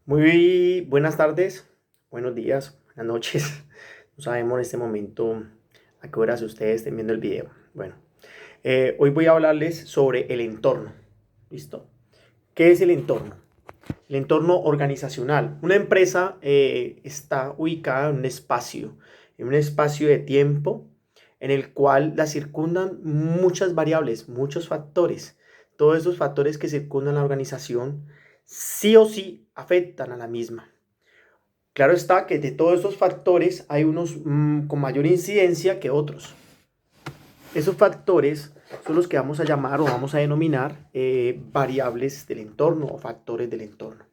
Muy buenas tardes, buenos días, buenas noches. No sabemos en este momento a qué horas ustedes estén viendo el video. Bueno, hoy voy a hablarles sobre el entorno. ¿Listo? ¿Qué es el entorno? El entorno organizacional. Una empresa está ubicada en un espacio de tiempo en el cual la circundan muchas variables, muchos factores. Todos esos factores que circundan la organización sí o sí afectan a la misma. Claro está que de todos estos factores hay unos con mayor incidencia que otros. Esos factores son los que vamos a llamar o vamos a denominar variables del entorno o factores del entorno.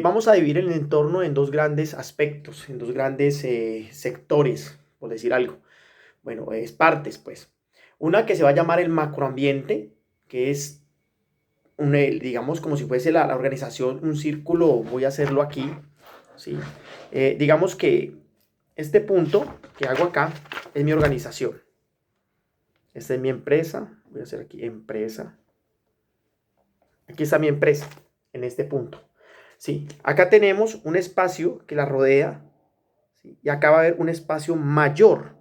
Vamos a dividir el entorno en dos grandes aspectos, en dos grandes sectores, por decir algo. Bueno, es partes, pues. Una que se va a llamar el macroambiente, que es, digamos, como si fuese la organización, un círculo, voy a hacerlo aquí, ¿sí? Digamos que este punto que hago acá es mi organización. Esta es mi empresa. Voy a hacer aquí empresa. Aquí está mi empresa, en este punto. Sí, acá tenemos un espacio que la rodea, ¿sí? Y acá va a haber un espacio mayor,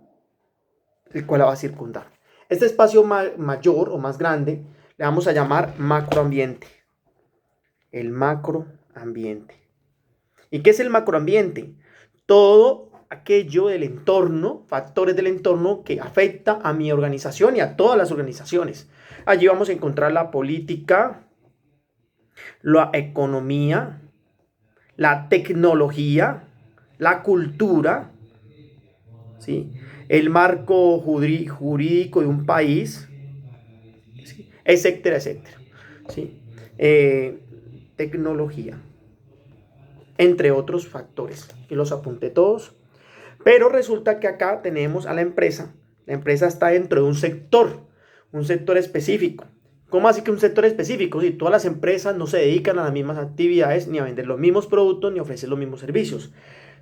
el cual la va a circundar. Este espacio mayor o más grande le vamos a llamar macroambiente. El macroambiente. ¿Y qué es el macroambiente? Todo aquello del entorno, factores del entorno que afecta a mi organización y a todas las organizaciones. Allí vamos a encontrar la política, la economía, la tecnología, la cultura, ¿sí? El marco jurídico de un país, ¿sí? Etcétera, etcétera. ¿Sí? Tecnología, entre otros factores. Y los apunté todos. Pero resulta que acá tenemos a la empresa. La empresa está dentro de un sector específico. ¿Cómo así que un sector específico? Si todas las empresas no se dedican a las mismas actividades, ni a vender los mismos productos, ni a ofrecer los mismos servicios.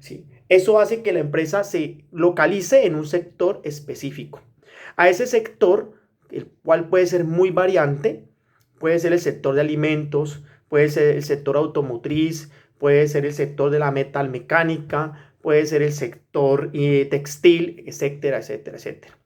¿Sí? Eso hace que la empresa se localice en un sector específico. A ese sector, el cual puede ser muy variante, puede ser el sector de alimentos, puede ser el sector automotriz, puede ser el sector de la metalmecánica, puede ser el sector textil, etcétera, etcétera, etcétera.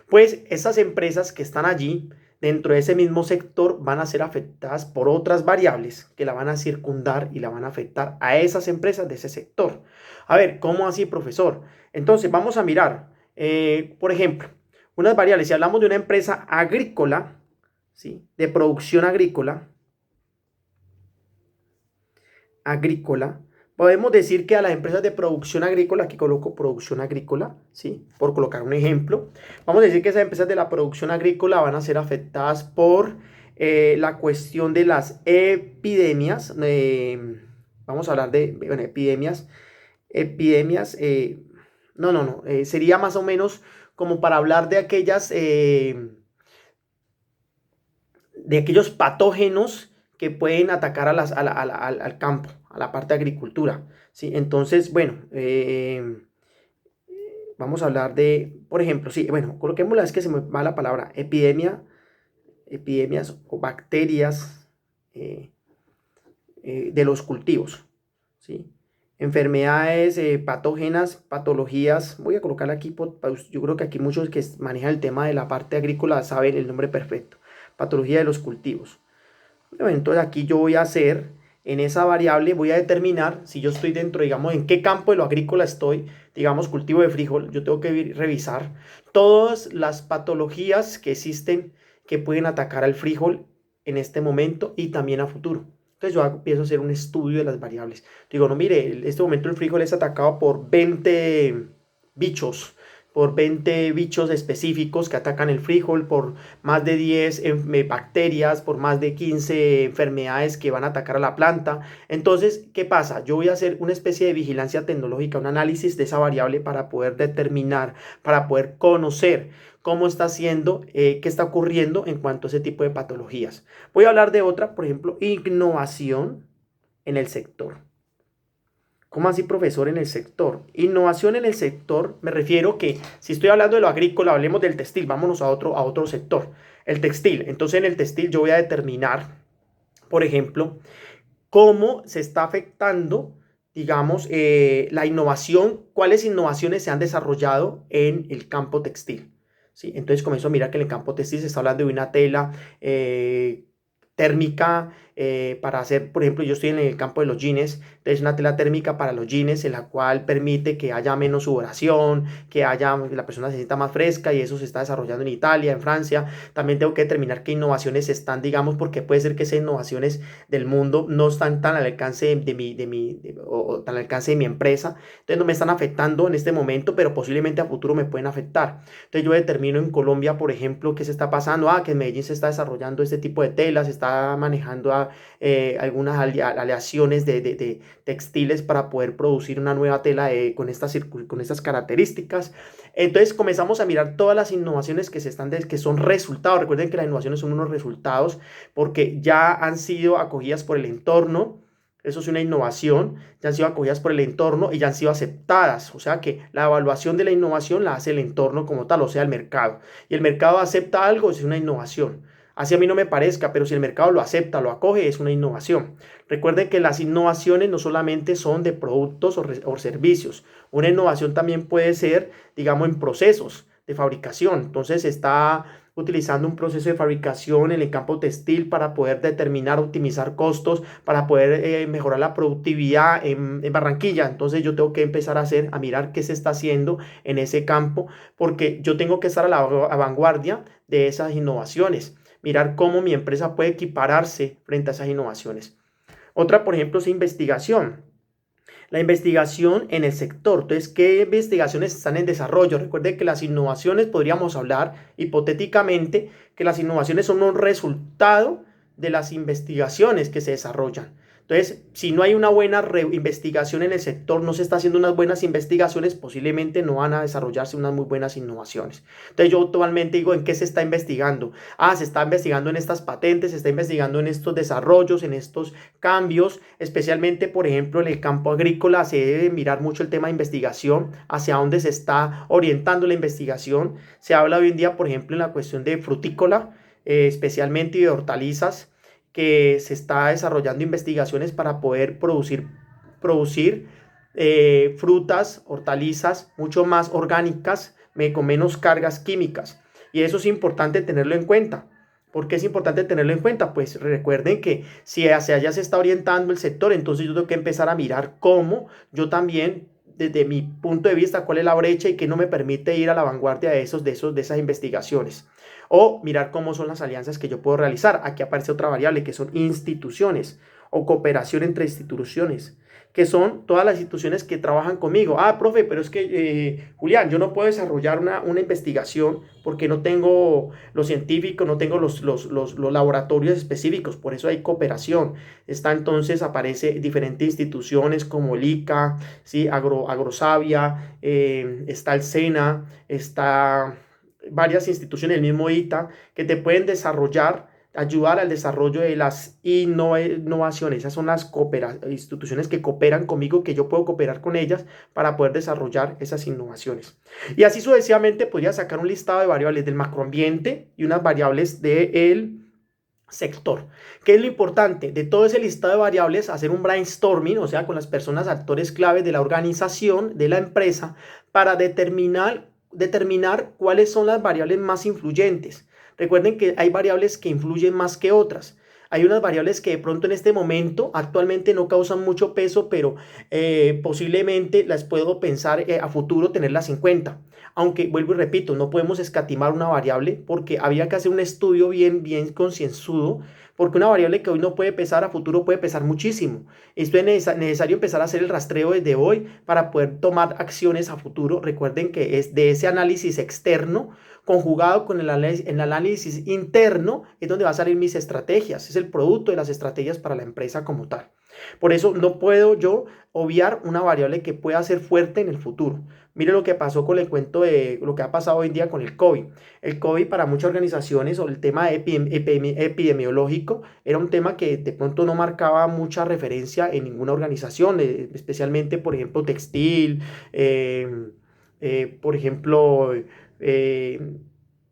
Pues esas empresas que están allí dentro de ese mismo sector van a ser afectadas por otras variables que la van a circundar y la van a afectar a esas empresas de ese sector. A ver, ¿cómo así, profesor? Entonces vamos a mirar, por ejemplo, unas variables. Si hablamos de una empresa agrícola, ¿sí? De producción agrícola, podemos decir que a las empresas de producción agrícola, aquí coloco producción agrícola, ¿sí? Por colocar un ejemplo, vamos a decir que esas empresas de la producción agrícola van a ser afectadas por la cuestión de las epidemias. Vamos a hablar de bueno, epidemias, no, sería más o menos como para hablar de aquellos patógenos que pueden atacar al campo, a la parte de agricultura, ¿sí? Entonces, bueno, vamos a hablar de, por ejemplo, sí, bueno, coloquémosla, es que se me va la palabra, epidemias o bacterias de los cultivos, ¿sí? Enfermedades patógenas, patologías, voy a colocarla aquí, yo creo que aquí muchos que manejan el tema de la parte agrícola saben el nombre perfecto, patología de los cultivos. Bueno, entonces aquí yo voy a hacer, en esa variable voy a determinar si yo estoy dentro, digamos, en qué campo de lo agrícola estoy, digamos, cultivo de frijol, yo tengo que revisar todas las patologías que existen que pueden atacar al frijol en este momento y también a futuro. Entonces yo empiezo a hacer un estudio de las variables. Digo, no, mire, en este momento el frijol es atacado por 20 bichos, por 20 bichos específicos que atacan el frijol, por más de 10 bacterias, por más de 15 enfermedades que van a atacar a la planta. Entonces, ¿qué pasa? Yo voy a hacer una especie de vigilancia tecnológica, un análisis de esa variable para poder determinar, para poder conocer cómo está haciendo, qué está ocurriendo en cuanto a ese tipo de patologías. Voy a hablar de otra, por ejemplo, innovación en el sector. ¿Cómo así, profesor, en el sector? Innovación en el sector, me refiero que si estoy hablando de lo agrícola, hablemos del textil, vámonos a otro sector. El textil, entonces en el textil yo voy a determinar, por ejemplo, cómo se está afectando, digamos, la innovación, cuáles innovaciones se han desarrollado en el campo textil. ¿Sí? Entonces comienzo a mirar que en el campo textil se está hablando de una tela térmica para hacer, por ejemplo, yo estoy en el campo de los jeans, entonces una tela térmica para los jeans en la cual permite que haya menos sudoración, que la persona se sienta más fresca y eso se está desarrollando en Italia, en Francia. También tengo que determinar qué innovaciones están, digamos, porque puede ser que esas innovaciones del mundo no están tan al alcance o tan al alcance de mi empresa, entonces no me están afectando en este momento, pero posiblemente a futuro me pueden afectar. Entonces yo determino en Colombia, por ejemplo, qué se está pasando, que en Medellín se está desarrollando este tipo de telas, se está manejando algunas aleaciones de textiles para poder producir una nueva tela con estas características. Entonces comenzamos a mirar todas las innovaciones que son resultados. Recuerden que las innovaciones son unos resultados porque ya han sido acogidas por el entorno. Eso es una innovación, ya han sido acogidas por el entorno y ya han sido aceptadas. O sea que la evaluación de la innovación la hace el entorno como tal, o sea, el mercado. Y el mercado acepta algo, es una innovación. Así a mí no me parezca, pero si el mercado lo acepta, lo acoge, es una innovación. Recuerden que las innovaciones no solamente son de productos o servicios. Una innovación también puede ser, digamos, en procesos de fabricación. Entonces está utilizando un proceso de fabricación en el campo textil para poder determinar, optimizar costos, para poder mejorar la productividad en Barranquilla. Entonces yo tengo que empezar a mirar qué se está haciendo en ese campo, porque yo tengo que estar a la vanguardia de esas innovaciones, mirar cómo mi empresa puede equipararse frente a esas innovaciones. Otra, por ejemplo, es investigación. La investigación en el sector. Entonces, ¿qué investigaciones están en desarrollo? Recuerde que las innovaciones, podríamos hablar hipotéticamente, que las innovaciones son un resultado de las investigaciones que se desarrollan. Entonces, si no hay una buena investigación en el sector, no se está haciendo unas buenas investigaciones, posiblemente no van a desarrollarse unas muy buenas innovaciones. Entonces, yo actualmente digo, ¿en qué se está investigando? Se está investigando en estas patentes, se está investigando en estos desarrollos, en estos cambios, especialmente, por ejemplo, en el campo agrícola se debe mirar mucho el tema de investigación, hacia dónde se está orientando la investigación. Se habla hoy en día, por ejemplo, en la cuestión de frutícola, especialmente y de hortalizas, que se está desarrollando investigaciones para poder producir frutas, hortalizas mucho más orgánicas, con menos cargas químicas. Y eso es importante tenerlo en cuenta. ¿Por qué es importante tenerlo en cuenta? Pues recuerden que si hacia allá se está orientando el sector, entonces yo tengo que empezar a mirar cómo yo también, desde mi punto de vista, cuál es la brecha y qué no me permite ir a la vanguardia de esas investigaciones. O mirar cómo son las alianzas que yo puedo realizar. Aquí aparece otra variable que son instituciones o cooperación entre instituciones, que son todas las instituciones que trabajan conmigo. Profe, pero es que, Julián, yo no puedo desarrollar una investigación porque no tengo los científicos, no tengo los laboratorios específicos, por eso hay cooperación. Entonces aparece diferentes instituciones como el ICA, ¿sí? Agrosavia, está el SENA, está varias instituciones, el mismo ITA, que te pueden ayudar al desarrollo de las innovaciones. Esas son las instituciones que cooperan conmigo, que yo puedo cooperar con ellas para poder desarrollar esas innovaciones. Y así sucesivamente podría sacar un listado de variables del macroambiente y unas variables del sector. ¿Qué es lo importante? De todo ese listado de variables, hacer un brainstorming, o sea, con las personas, actores claves de la organización, de la empresa, para determinar cuáles son las variables más influyentes. Recuerden que hay variables que influyen más que otras. Hay unas variables que de pronto en este momento actualmente no causan mucho peso, pero posiblemente las puedo pensar a futuro tenerlas en cuenta. Aunque vuelvo y repito, no podemos escatimar una variable porque había que hacer un estudio bien concienzudo, porque una variable que hoy no puede pesar, a futuro puede pesar muchísimo. Esto es necesario empezar a hacer el rastreo desde hoy para poder tomar acciones a futuro. Recuerden que es de ese análisis externo conjugado con el análisis interno es donde va a salir mis estrategias. Es el producto de las estrategias para la empresa como tal. Por eso no puedo yo obviar una variable que pueda ser fuerte en el futuro. Mire lo que pasó con el cuento de lo que ha pasado hoy en día con el COVID. El COVID para muchas organizaciones o el tema epidemiológico era un tema que de pronto no marcaba mucha referencia en ninguna organización, especialmente, por ejemplo, textil, por ejemplo,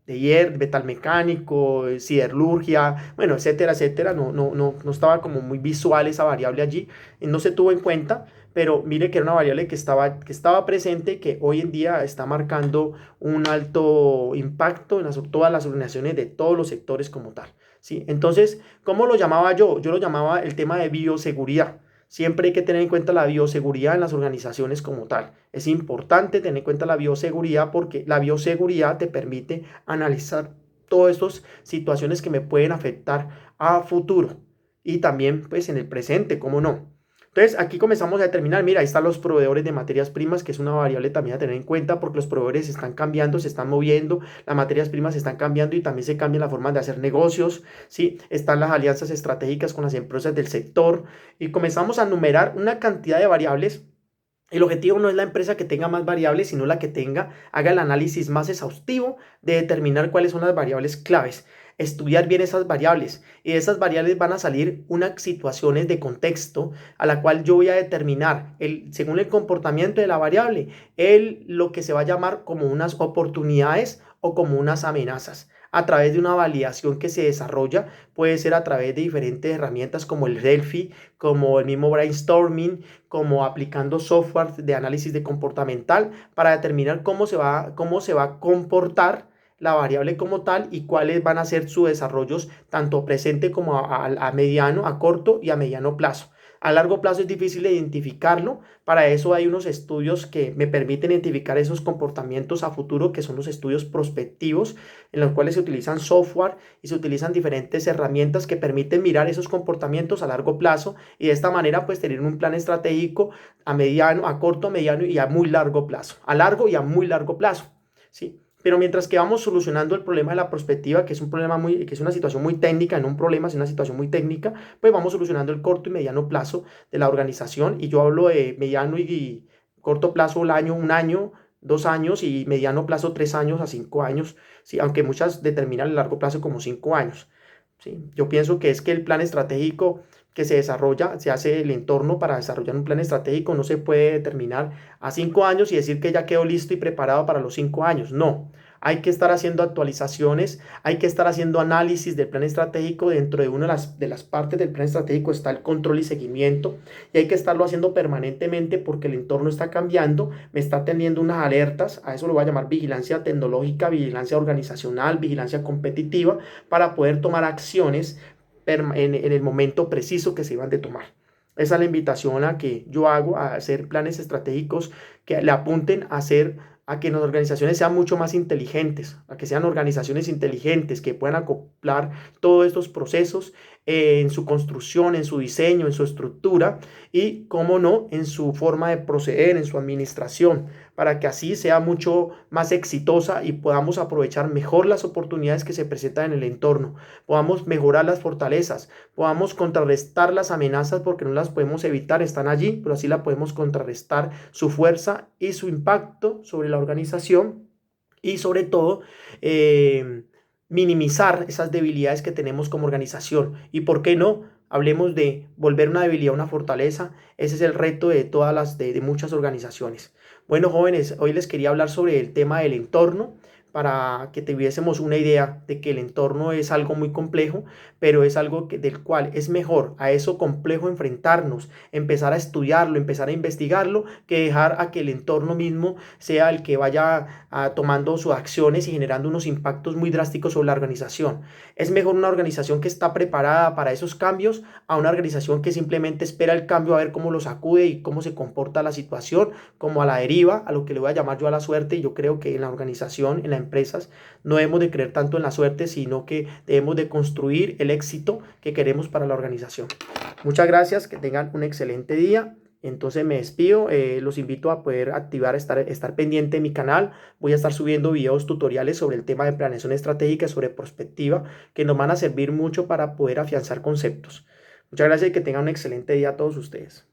de hierro, metalmecánico, siderurgia, bueno, etcétera, etcétera. No estaba como muy visual esa variable allí, no se tuvo en cuenta, pero mire que era una variable que estaba presente, que hoy en día está marcando un alto impacto en todas las organizaciones de todos los sectores como tal. ¿Sí? Entonces, ¿cómo lo llamaba yo? Yo lo llamaba el tema de bioseguridad. Siempre hay que tener en cuenta la bioseguridad en las organizaciones como tal. Es importante tener en cuenta la bioseguridad porque la bioseguridad te permite analizar todas estas situaciones que me pueden afectar a futuro y también pues en el presente, ¿cómo no? Entonces aquí comenzamos a determinar, mira, ahí están los proveedores de materias primas, que es una variable también a tener en cuenta porque los proveedores están cambiando, se están moviendo, las materias primas se están cambiando y también se cambia la forma de hacer negocios, ¿sí? Están las alianzas estratégicas con las empresas del sector y comenzamos a numerar una cantidad de variables. El objetivo no es la empresa que tenga más variables, sino la que haga el análisis más exhaustivo de determinar cuáles son las variables claves, estudiar bien esas variables y de esas variables van a salir unas situaciones de contexto a la cual yo voy a determinar según el comportamiento de la variable, lo que se va a llamar como unas oportunidades o como unas amenazas a través de una validación que se desarrolla, puede ser a través de diferentes herramientas como el Delphi, como el mismo brainstorming, como aplicando software de análisis de comportamental para determinar cómo se va a comportar la variable como tal y cuáles van a ser sus desarrollos tanto presente como a mediano, a corto y a mediano plazo. A largo plazo es difícil identificarlo, para eso hay unos estudios que me permiten identificar esos comportamientos a futuro, que son los estudios prospectivos, en los cuales se utilizan software y se utilizan diferentes herramientas que permiten mirar esos comportamientos a largo plazo y de esta manera pues tener un plan estratégico a mediano, a corto, a mediano y a muy largo plazo, a largo y a muy largo plazo, ¿sí? Pero mientras que vamos solucionando el problema de la prospectiva, que es un problema que es una situación muy técnica, no un problema, es una situación muy técnica, pues vamos solucionando el corto y mediano plazo de la organización. Y yo hablo de mediano y corto plazo, un año, 2 años y mediano plazo, 3 años a 5 años, ¿sí? Aunque muchas determinan el largo plazo como 5 años, ¿sí? Yo pienso que es que el plan estratégico que se desarrolla, se hace el entorno para desarrollar un plan estratégico, no se puede determinar a 5 años y decir que ya quedó listo y preparado para los 5 años. No, hay que estar haciendo actualizaciones, hay que estar haciendo análisis del plan estratégico. Dentro de una de las partes del plan estratégico está el control y seguimiento y hay que estarlo haciendo permanentemente porque el entorno está cambiando, me está teniendo unas alertas, a eso lo voy a llamar vigilancia tecnológica, vigilancia organizacional, vigilancia competitiva, para poder tomar acciones en el momento preciso que se iban de tomar. Esa es la invitación a que yo hago a hacer planes estratégicos que le apunten a que las organizaciones sean mucho más inteligentes, a que sean organizaciones inteligentes, que puedan acoplar todos estos procesos en su construcción, en su diseño, en su estructura y, cómo no, en su forma de proceder, en su administración, para que así sea mucho más exitosa y podamos aprovechar mejor las oportunidades que se presentan en el entorno, podamos mejorar las fortalezas, podamos contrarrestar las amenazas porque no las podemos evitar, están allí, pero así la podemos contrarrestar su fuerza y su impacto sobre la organización y sobre todo minimizar esas debilidades que tenemos como organización. ¿Y por qué no? Hablemos de volver una debilidad una fortaleza. Ese es el reto de de muchas organizaciones. Bueno, jóvenes, hoy les quería hablar sobre el tema del entorno para que tuviésemos una idea de que el entorno es algo muy complejo, pero es algo del cual es mejor a eso complejo enfrentarnos, empezar a estudiarlo, empezar a investigarlo, que dejar a que el entorno mismo sea el que vaya tomando sus acciones y generando unos impactos muy drásticos sobre la organización. Es mejor una organización que está preparada para esos cambios a una organización que simplemente espera el cambio a ver cómo lo sacude y cómo se comporta la situación, como a la deriva, a lo que le voy a llamar yo a la suerte. Y yo creo que en la organización, en las empresas, no debemos de creer tanto en la suerte, sino que debemos de construir el éxito que queremos para la organización. Muchas gracias, que tengan un excelente día. Entonces me despido, los invito a poder estar pendiente de mi canal. Voy a estar subiendo videos tutoriales sobre el tema de planeación estratégica, sobre prospectiva, que nos van a servir mucho para poder afianzar conceptos. Muchas gracias y que tengan un excelente día a todos ustedes.